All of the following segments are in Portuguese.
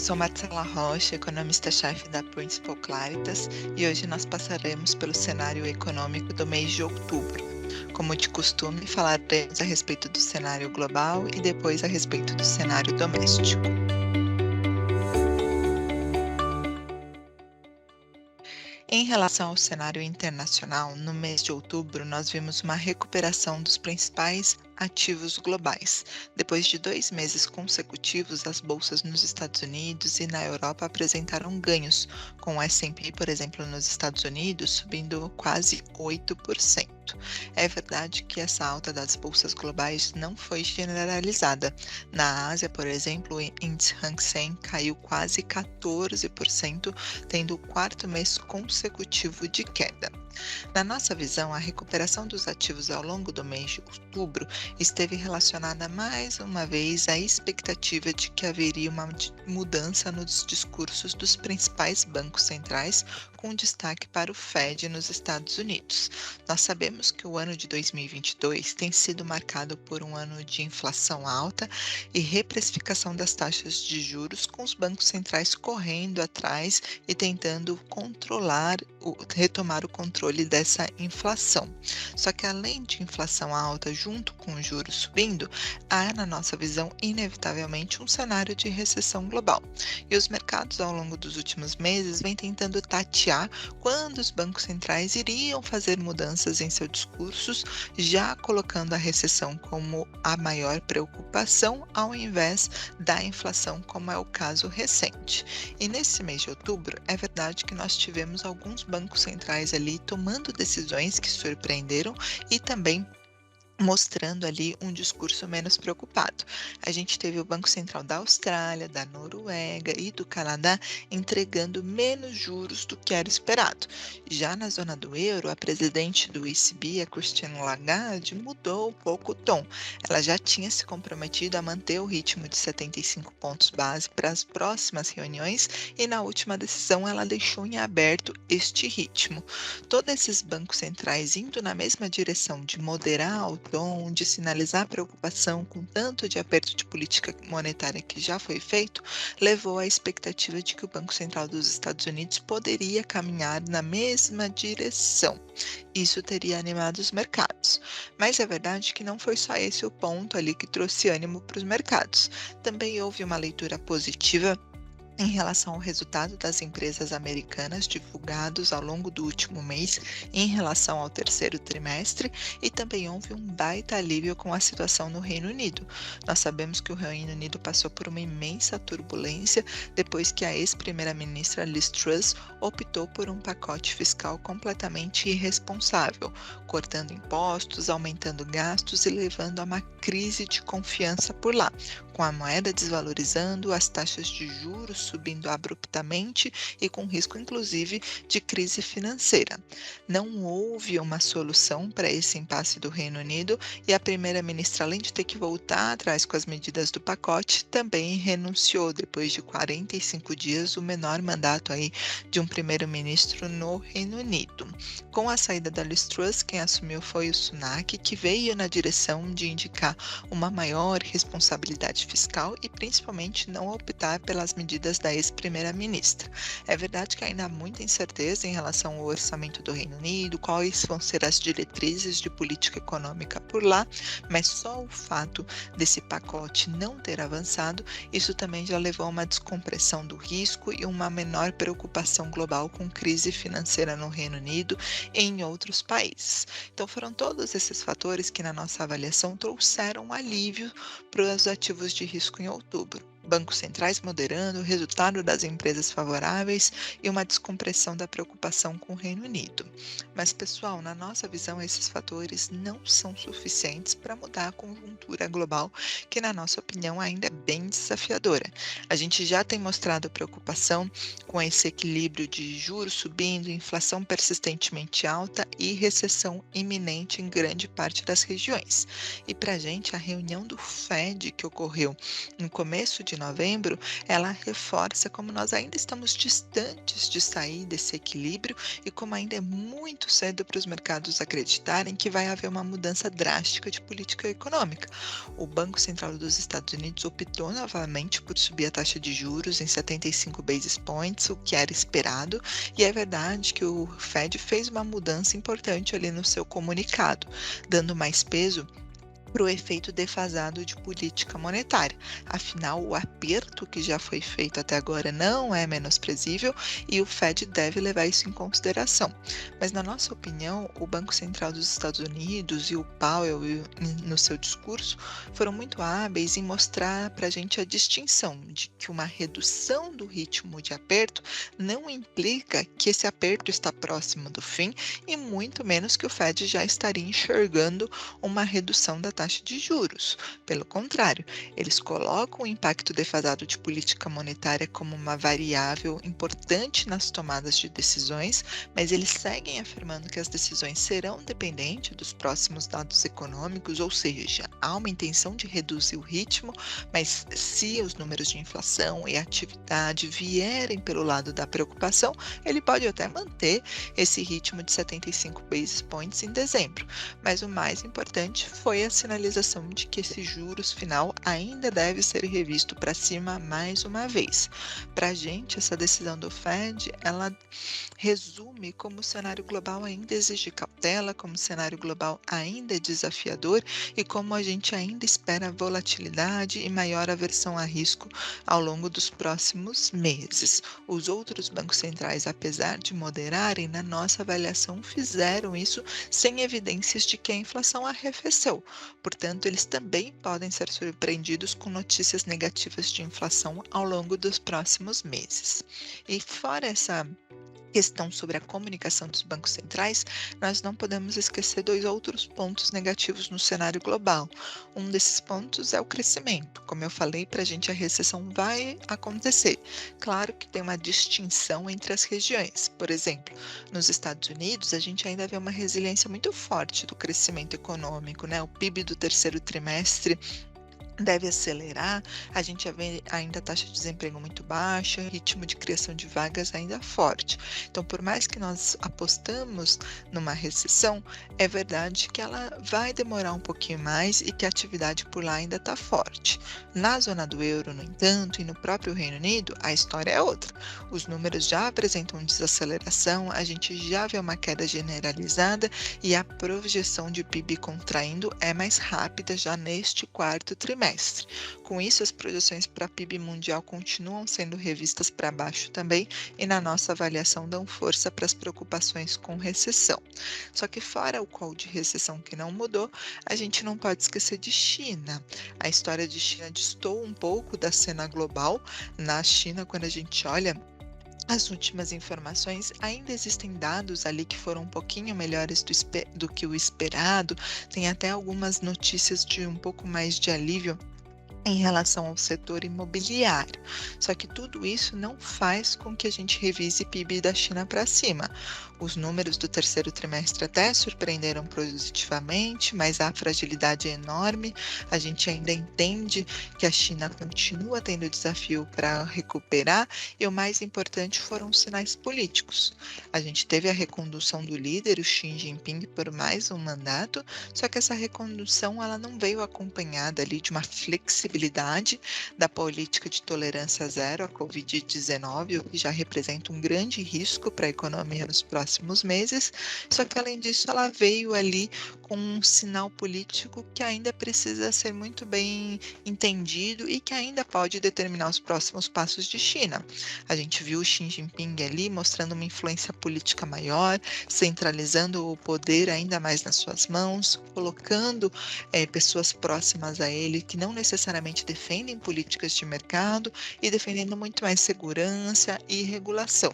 Sou Marcela Rocha, economista-chefe da Principal Claritas, e hoje nós passaremos pelo cenário econômico do mês de outubro. Como de costume, falaremos a respeito do cenário global e depois a respeito do cenário doméstico. Em relação ao cenário internacional, no mês de outubro, nós vimos uma recuperação dos principais ativos globais. Depois de 2 meses consecutivos, as bolsas nos Estados Unidos e na Europa apresentaram ganhos, com o S&P, por exemplo, nos Estados Unidos, subindo quase 8%. É verdade que essa alta das bolsas globais não foi generalizada. Na Ásia, por exemplo, o índice Hang Seng caiu quase 14%, tendo o quarto mês consecutivo de queda. Na nossa visão, a recuperação dos ativos ao longo do mês de outubro esteve relacionada mais uma vez à expectativa de que haveria uma mudança nos discursos dos principais bancos centrais, com destaque para o Fed nos Estados Unidos. Nós sabemos que o ano de 2022 tem sido marcado por um ano de inflação alta e reprecificação das taxas de juros, com os bancos centrais correndo atrás e tentando retomar o controle dessa inflação. Só que além de inflação alta junto com os juros subindo, há, na nossa visão, inevitavelmente um cenário de recessão global. E os mercados, ao longo dos últimos meses, vêm tentando tatear quando os bancos centrais iriam fazer mudanças em seus discursos, já colocando a recessão como a maior preocupação, ao invés da inflação, como é o caso recente. E nesse mês de outubro, é verdade que nós tivemos alguns bancos centrais ali tomando decisões que surpreenderam e também mostrando ali um discurso menos preocupado. A gente teve o Banco Central da Austrália, da Noruega e do Canadá entregando menos juros do que era esperado. Já na zona do euro, a presidente do ECB, a Christine Lagarde, mudou um pouco o tom. Ela já tinha se comprometido a manter o ritmo de 75 pontos base para as próximas reuniões e na última decisão ela deixou em aberto este ritmo. Todos esses bancos centrais indo na mesma direção de moderar o tom, de sinalizar preocupação com tanto de aperto de política monetária que já foi feito, levou à expectativa de que o Banco Central dos Estados Unidos poderia caminhar na mesma direção. Isso teria animado os mercados. Mas é verdade que não foi só esse o ponto ali que trouxe ânimo para os mercados. Também houve uma leitura positiva em relação ao resultado das empresas americanas divulgados ao longo do último mês em relação ao terceiro trimestre, e também houve um baita alívio com a situação no Reino Unido. Nós sabemos que o Reino Unido passou por uma imensa turbulência depois que a ex-primeira-ministra Liz Truss optou por um pacote fiscal completamente irresponsável, cortando impostos, aumentando gastos e levando a uma crise de confiança por lá, com a moeda desvalorizando, as taxas de juros subindo abruptamente e com risco, inclusive, de crise financeira. Não houve uma solução para esse impasse do Reino Unido e a primeira-ministra, além de ter que voltar atrás com as medidas do pacote, também renunciou depois de 45 dias, o menor mandato aí de um primeiro-ministro no Reino Unido. Com a saída da Liz Truss, quem assumiu foi o Sunak, que veio na direção de indicar uma maior responsabilidade fiscal e principalmente não optar pelas medidas da ex-primeira-ministra. É verdade que ainda há muita incerteza em relação ao orçamento do Reino Unido, quais vão ser as diretrizes de política econômica por lá, mas só o fato desse pacote não ter avançado, isso também já levou a uma descompressão do risco e uma menor preocupação global com crise financeira no Reino Unido e em outros países. Então foram todos esses fatores que, na nossa avaliação, trouxeram um alívio para os ativos de risco em outubro. Bancos centrais moderando, o resultado das empresas favoráveis e uma descompressão da preocupação com o Reino Unido. Mas, pessoal, na nossa visão, esses fatores não são suficientes para mudar a conjuntura global, que, na nossa opinião, ainda é bem desafiadora. A gente já tem mostrado preocupação com esse equilíbrio de juros subindo, inflação persistentemente alta e recessão iminente em grande parte das regiões. E para a gente, a reunião do Fed que ocorreu no começo de de novembro, ela reforça como nós ainda estamos distantes de sair desse equilíbrio e como ainda é muito cedo para os mercados acreditarem que vai haver uma mudança drástica de política econômica. O Banco Central dos Estados Unidos optou novamente por subir a taxa de juros em 75 basis points, o que era esperado, e é verdade que o Fed fez uma mudança importante ali no seu comunicado, dando mais peso para o efeito defasado de política monetária. Afinal, o aperto que já foi feito até agora não é menosprezível e o Fed deve levar isso em consideração. Mas, na nossa opinião, o Banco Central dos Estados Unidos e o Powell, no seu discurso, foram muito hábeis em mostrar para a gente a distinção de que uma redução do ritmo de aperto não implica que esse aperto está próximo do fim e muito menos que o Fed já estaria enxergando uma redução da taxa de juros. Pelo contrário, eles colocam o impacto defasado de política monetária como uma variável importante nas tomadas de decisões, mas eles seguem afirmando que as decisões serão dependentes dos próximos dados econômicos, ou seja, há uma intenção de reduzir o ritmo, mas se os números de inflação e atividade vierem pelo lado da preocupação, ele pode até manter esse ritmo de 75 basis points em dezembro. Mas o mais importante foi a sinalização de que esse juros final ainda deve ser revisto para cima mais uma vez. Para a gente, essa decisão do Fed, ela resume como o cenário global ainda exige cautela, como o cenário global ainda é desafiador e como a gente ainda espera volatilidade e maior aversão a risco ao longo dos próximos meses. Os outros bancos centrais, apesar de moderarem, na nossa avaliação, fizeram isso sem evidências de que a inflação arrefeceu. Portanto, eles também podem ser surpreendidos com notícias negativas de inflação ao longo dos próximos meses. E fora essa questão sobre a comunicação dos bancos centrais, nós não podemos esquecer dois outros pontos negativos no cenário global. Um desses pontos é o crescimento. Como eu falei, para a gente a recessão vai acontecer. Claro que tem uma distinção entre as regiões. Por exemplo, nos Estados Unidos, a gente ainda vê uma resiliência muito forte do crescimento econômico, né? O PIB do terceiro trimestre deve acelerar, a gente vê ainda a taxa de desemprego muito baixa, ritmo de criação de vagas ainda forte. Então, por mais que nós apostamos numa recessão, é verdade que ela vai demorar um pouquinho mais e que a atividade por lá ainda está forte. Na zona do euro, no entanto, e no próprio Reino Unido, a história é outra. Os números já apresentam desaceleração, a gente já vê uma queda generalizada e a projeção de PIB contraindo é mais rápida já neste quarto trimestre. Com isso, as projeções para PIB mundial continuam sendo revistas para baixo também e, na nossa avaliação, dão força para as preocupações com recessão. Só que, fora o call de recessão que não mudou, a gente não pode esquecer de China. A história de China destoa um pouco da cena global. Na China, quando a gente olha as últimas informações, ainda existem dados ali que foram um pouquinho melhores do que o esperado, tem até algumas notícias de um pouco mais de alívio em relação ao setor imobiliário. Só que tudo isso não faz com que a gente revise PIB da China para cima. Os números do terceiro trimestre até surpreenderam positivamente, mas a fragilidade é enorme. A gente ainda entende que a China continua tendo desafio para recuperar e o mais importante foram os sinais políticos. A gente teve a recondução do líder, o Xi Jinping, por mais um mandato, só que essa recondução ela não veio acompanhada ali de uma flexibilidade da política de tolerância zero à Covid-19, o que já representa um grande risco para a economia nos próximos meses, só que além disso ela veio ali com um sinal político que ainda precisa ser muito bem entendido e que ainda pode determinar os próximos passos de China. A gente viu o Xi Jinping ali mostrando uma influência política maior, centralizando o poder ainda mais nas suas mãos, colocando pessoas próximas a ele que não necessariamente defendem políticas de mercado e defendendo muito mais segurança e regulação.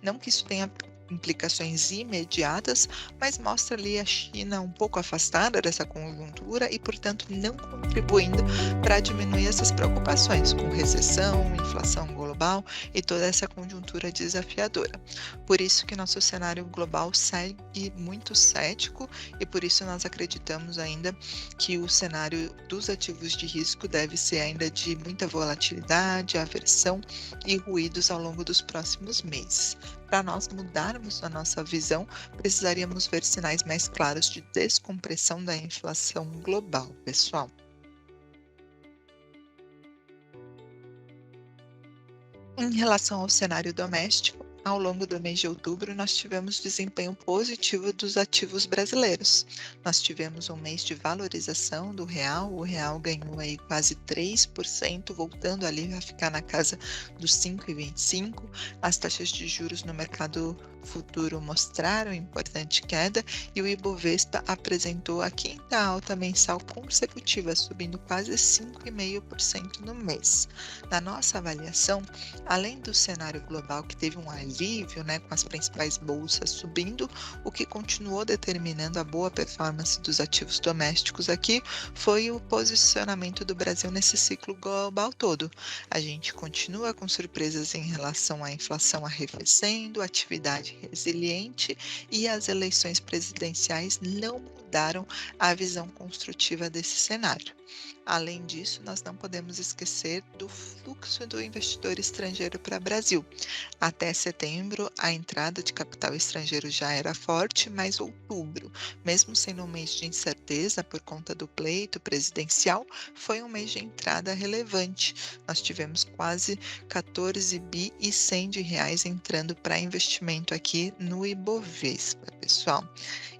Não que isso tenha implicações imediatas, mas mostra ali a China um pouco afastada dessa conjuntura e, portanto, não contribuindo para diminuir essas preocupações com recessão, inflação global global e toda essa conjuntura desafiadora. Por isso que nosso cenário global segue muito cético e por isso nós acreditamos ainda que o cenário dos ativos de risco deve ser ainda de muita volatilidade, aversão e ruídos ao longo dos próximos meses. Para nós mudarmos a nossa visão, precisaríamos ver sinais mais claros de descompressão da inflação global, pessoal. Em relação ao cenário doméstico, ao longo do mês de outubro, nós tivemos desempenho positivo dos ativos brasileiros. Nós tivemos um mês de valorização do real, o real ganhou aí quase 3%, voltando ali a ficar na casa dos 5,25. As taxas de juros no mercado futuro mostraram importante queda e o Ibovespa apresentou a quinta alta mensal consecutiva, subindo quase 5,5% no mês. Na nossa avaliação, além do cenário global que teve um alívio, né, com as principais bolsas subindo, o que continuou determinando a boa performance dos ativos domésticos aqui foi o posicionamento do Brasil nesse ciclo global todo. A gente continua com surpresas em relação à inflação arrefecendo, atividade resiliente e as eleições presidenciais não mudaram a visão construtiva desse cenário. Além disso, nós não podemos esquecer do fluxo do investidor estrangeiro para o Brasil. Até setembro, a entrada de capital estrangeiro já era forte, mas outubro, mesmo sendo um mês de incerteza por conta do pleito presidencial, foi um mês de entrada relevante. Nós tivemos quase 14 bi e 100 de reais entrando para investimento aqui no Ibovespa, pessoal.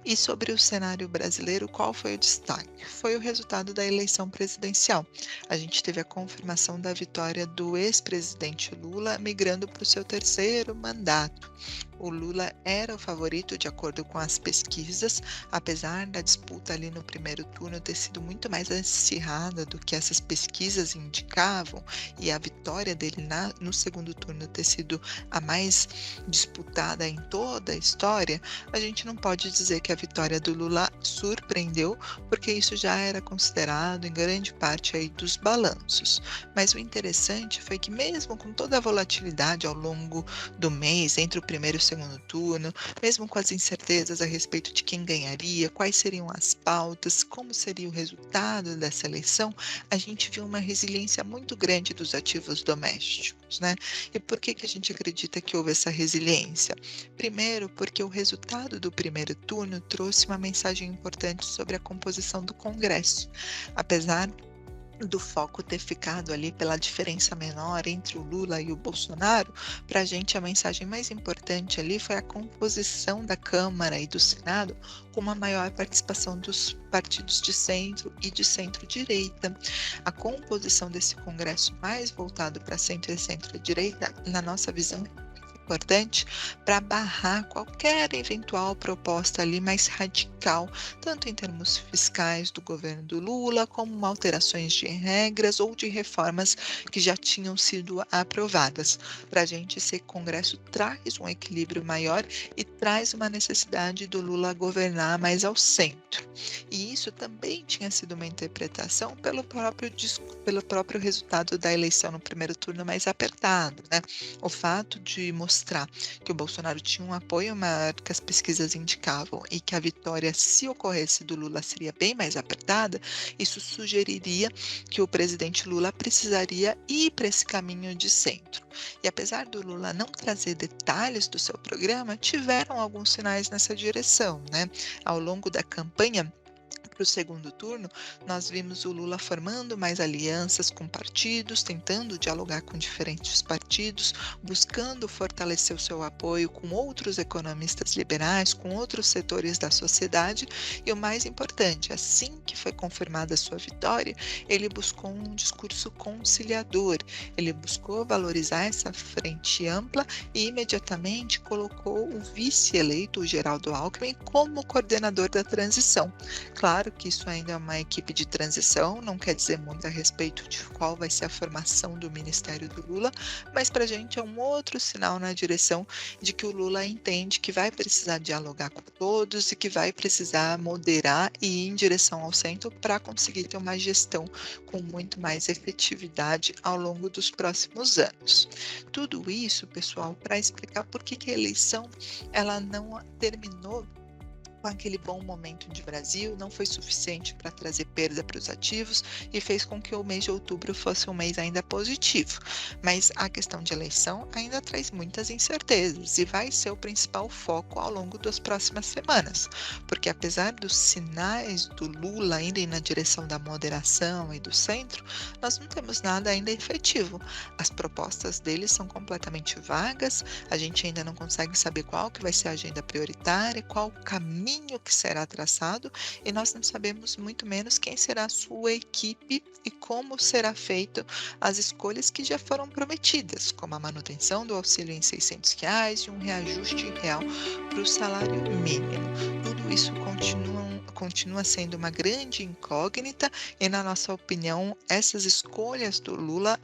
E sobre o cenário brasileiro, qual foi o destaque? Foi o resultado da eleição presidencial. A gente teve a confirmação da vitória do ex-presidente Lula, migrando para o seu terceiro mandato. O Lula era o favorito de acordo com as pesquisas, apesar da disputa ali no primeiro turno ter sido muito mais acirrada do que essas pesquisas indicavam, e a vitória dele no segundo turno ter sido a mais disputada em toda a história, a gente não pode dizer que a vitória do Lula surpreendeu, porque isso já era considerado em grande parte aí dos balanços. Mas o interessante foi que mesmo com toda a volatilidade ao longo do mês, entre o primeiro e o segundo turno, mesmo com as incertezas a respeito de quem ganharia, quais seriam as pautas, como seria o resultado dessa eleição, a gente viu uma resiliência muito grande dos ativos domésticos, né? E por que que a gente acredita que houve essa resiliência? Primeiro, porque o resultado do primeiro turno trouxe uma mensagem importante sobre a composição do Congresso. Apesar do foco ter ficado ali pela diferença menor entre o Lula e o Bolsonaro, para a gente a mensagem mais importante ali foi a composição da Câmara e do Senado com uma maior participação dos partidos de centro e de centro-direita. A composição desse Congresso mais voltado para centro e centro-direita, na nossa visão, importante para barrar qualquer eventual proposta ali mais radical, tanto em termos fiscais do governo do Lula, como alterações de regras ou de reformas que já tinham sido aprovadas. Para a gente, esse Congresso traz um equilíbrio maior e traz uma necessidade do Lula governar mais ao centro. E isso também tinha sido uma interpretação pelo próprio resultado da eleição no primeiro turno mais apertado, né? O fato de mostrar que o Bolsonaro tinha um apoio maior que as pesquisas indicavam e que a vitória, se ocorresse do Lula, seria bem mais apertada, isso sugeriria que o presidente Lula precisaria ir para esse caminho de centro. E apesar do Lula não trazer detalhes do seu programa, tiveram alguns sinais nessa direção, né? Ao longo da campanha, para o segundo turno, nós vimos o Lula formando mais alianças com partidos, tentando dialogar com diferentes partidos, buscando fortalecer o seu apoio com outros economistas liberais, com outros setores da sociedade e, o mais importante, assim que foi confirmada a sua vitória, ele buscou um discurso conciliador, ele buscou valorizar essa frente ampla e imediatamente colocou o vice-eleito, o Geraldo Alckmin, como coordenador da transição. Claro que isso ainda é uma equipe de transição, não quer dizer muito a respeito de qual vai ser a formação do ministério do Lula, mas para a gente é um outro sinal na direção de que o Lula entende que vai precisar dialogar com todos e que vai precisar moderar e ir em direção ao centro para conseguir ter uma gestão com muito mais efetividade ao longo dos próximos anos. Tudo isso, pessoal, para explicar por que que a eleição ela não terminou com aquele bom momento de Brasil, não foi suficiente para trazer perda para os ativos e fez com que o mês de outubro fosse um mês ainda positivo. Mas a questão de eleição ainda traz muitas incertezas e vai ser o principal foco ao longo das próximas semanas, porque apesar dos sinais do Lula irem na direção da moderação e do centro, nós não temos nada ainda efetivo. As propostas deles são completamente vagas, a gente ainda não consegue saber qual que vai ser a agenda prioritária, qual o caminho que será traçado, e nós não sabemos muito menos quem será a sua equipe e como será feito as escolhas que já foram prometidas, como a manutenção do auxílio em R$ 600 e um reajuste real para o salário mínimo. Tudo isso continua sendo uma grande incógnita e, na nossa opinião, essas escolhas do Lula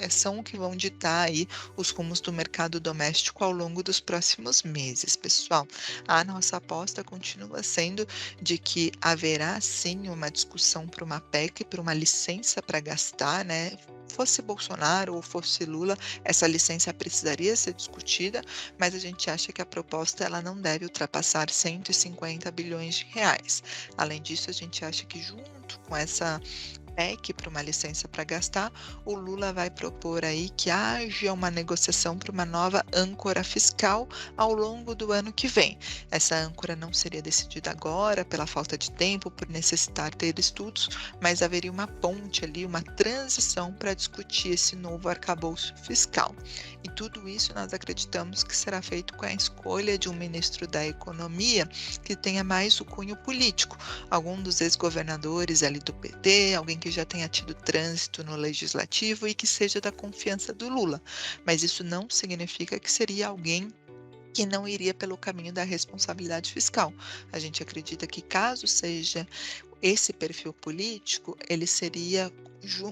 são o que vão ditar aí os rumos do mercado doméstico ao longo dos próximos meses, pessoal. A nossa aposta continua sendo de que haverá sim uma discussão para uma PEC, para uma licença para gastar, né? Fosse Bolsonaro ou fosse Lula, essa licença precisaria ser discutida, mas a gente acha que a proposta ela não deve ultrapassar 150 bilhões de reais. Além disso, a gente acha que junto com essa PEC para uma licença para gastar, o Lula vai propor aí que haja uma negociação para uma nova âncora fiscal ao longo do ano que vem. Essa âncora não seria decidida agora pela falta de tempo, por necessitar ter estudos, mas haveria uma ponte ali, uma transição para discutir esse novo arcabouço fiscal. E tudo isso nós acreditamos que será feito com a escolha de um ministro da Economia que tenha mais o cunho político, algum dos ex-governadores ali do PT, alguém que já tenha tido trânsito no legislativo e que seja da confiança do Lula. Mas isso não significa que seria alguém que não iria pelo caminho da responsabilidade fiscal. A gente acredita que caso seja esse perfil político, ele seria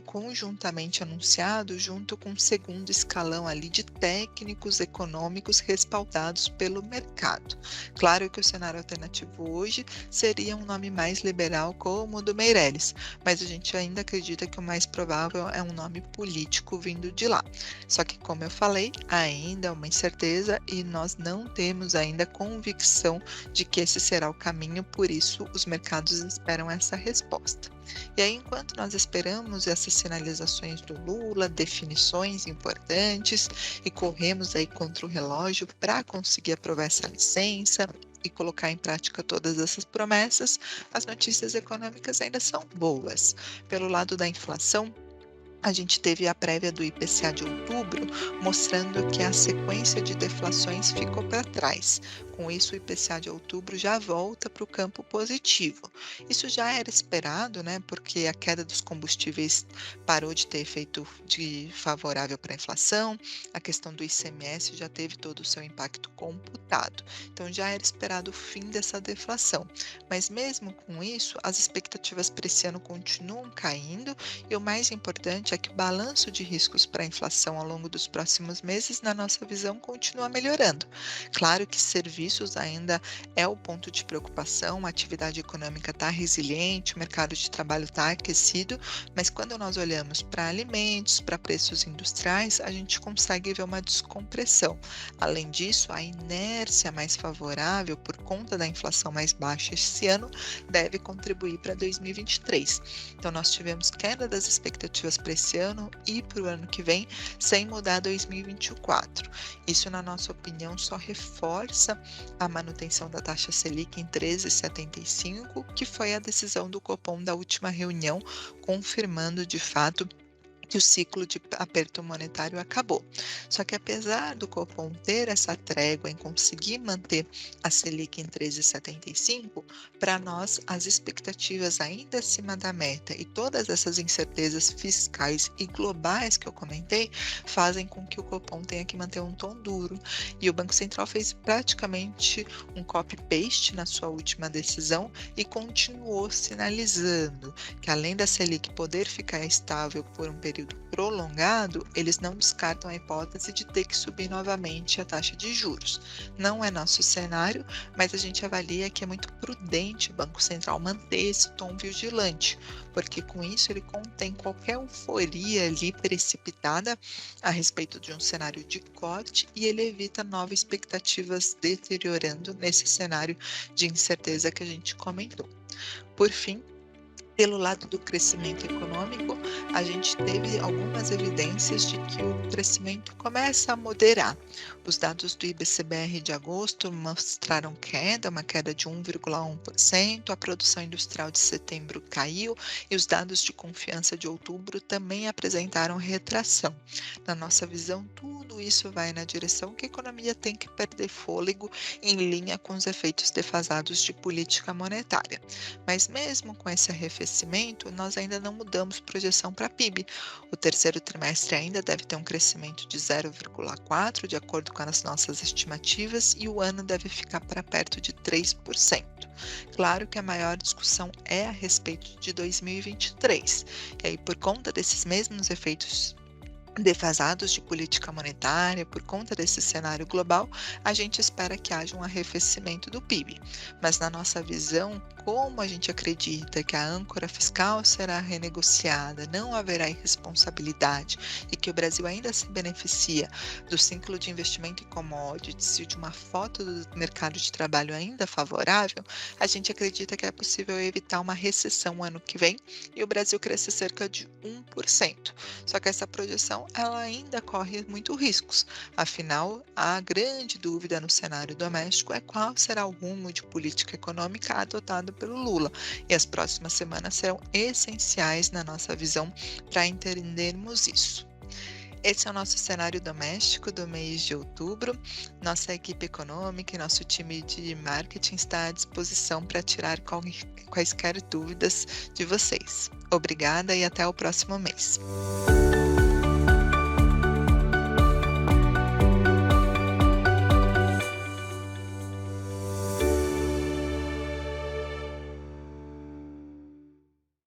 conjuntamente anunciado junto com um segundo escalão ali de técnicos econômicos respaldados pelo mercado. Claro que o cenário alternativo hoje seria um nome mais liberal como o do Meirelles, mas a gente ainda acredita que o mais provável é um nome político vindo de lá. Só que, como eu falei, ainda é uma incerteza e nós não temos ainda convicção de que esse será o caminho, por isso os mercados esperam essa resposta. E aí, enquanto nós esperamos essas sinalizações do Lula, definições importantes, e corremos aí contra o relógio para conseguir aprovar essa licença e colocar em prática todas essas promessas, as notícias econômicas ainda são boas. Pelo lado da inflação, a gente teve a prévia do IPCA de outubro, mostrando que a sequência de deflações ficou para trás. Com isso, o IPCA de outubro já volta para o campo positivo. Isso já era esperado, né? Porque a queda dos combustíveis parou de ter efeito favorável para a inflação, a questão do ICMS já teve todo o seu impacto computado. Então, já era esperado o fim dessa deflação. Mas mesmo com isso, as expectativas para esse ano continuam caindo e o mais importante é que o balanço de riscos para a inflação ao longo dos próximos meses, na nossa visão, continua melhorando. Claro que serviços ainda é o ponto de preocupação, a atividade econômica está resiliente, o mercado de trabalho está aquecido, mas quando nós olhamos para alimentos, para preços industriais, a gente consegue ver uma descompressão. Além disso, a inércia mais favorável por conta da inflação mais baixa esse ano deve contribuir para 2023. Então, nós tivemos queda das expectativas para esse ano e para o ano que vem, sem mudar 2024. Isso, na nossa opinião, só reforça a manutenção da taxa Selic em 13,75, que foi a decisão do Copom da última reunião, confirmando de fato que o ciclo de aperto monetário acabou. Só que apesar do Copom ter essa trégua em conseguir manter a Selic em 13,75, para nós as expectativas ainda acima da meta e todas essas incertezas fiscais e globais que eu comentei fazem com que o Copom tenha que manter um tom duro. E o Banco Central fez praticamente um copy-paste na sua última decisão e continuou sinalizando que além da Selic poder ficar estável por um período prolongado, eles não descartam a hipótese de ter que subir novamente a taxa de juros. Não é nosso cenário, mas a gente avalia que é muito prudente o Banco Central manter esse tom vigilante, porque com isso ele contém qualquer euforia ali precipitada a respeito de um cenário de corte e ele evita novas expectativas deteriorando nesse cenário de incerteza que a gente comentou. Por fim, pelo lado do crescimento econômico, a gente teve algumas evidências de que o crescimento começa a moderar. Os dados do IBCBR de agosto mostraram queda, uma queda de 1,1%, a produção industrial de setembro caiu e os dados de confiança de outubro também apresentaram retração. Na nossa visão, tudo isso vai na direção que a economia tem que perder fôlego em linha com os efeitos defasados de política monetária. Mas mesmo com esse arrefecimento, nós ainda não mudamos projeção para PIB. O terceiro trimestre ainda deve ter um crescimento de 0,4%, de acordo com as nossas estimativas, e o ano deve ficar para perto de 3%. Claro que a maior discussão é a respeito de 2023. E aí, por conta desses mesmos efeitos defasados de política monetária, por conta desse cenário global, a gente espera que haja um arrefecimento do PIB. Mas na nossa visão, como a gente acredita que a âncora fiscal será renegociada, não haverá irresponsabilidade e que o Brasil ainda se beneficia do ciclo de investimento em commodities e de uma foto do mercado de trabalho ainda favorável, a gente acredita que é possível evitar uma recessão ano que vem e o Brasil crescer cerca de 1%. Só que essa projeção ela ainda corre muitos riscos. Afinal, a grande dúvida no cenário doméstico é qual será o rumo de política econômica adotado pelo Lula. E as próximas semanas serão essenciais na nossa visão para entendermos isso. Esse é o nosso cenário doméstico do mês de outubro. Nossa equipe econômica e nosso time de marketing está à disposição para tirar quaisquer dúvidas de vocês. Obrigada e até o próximo mês.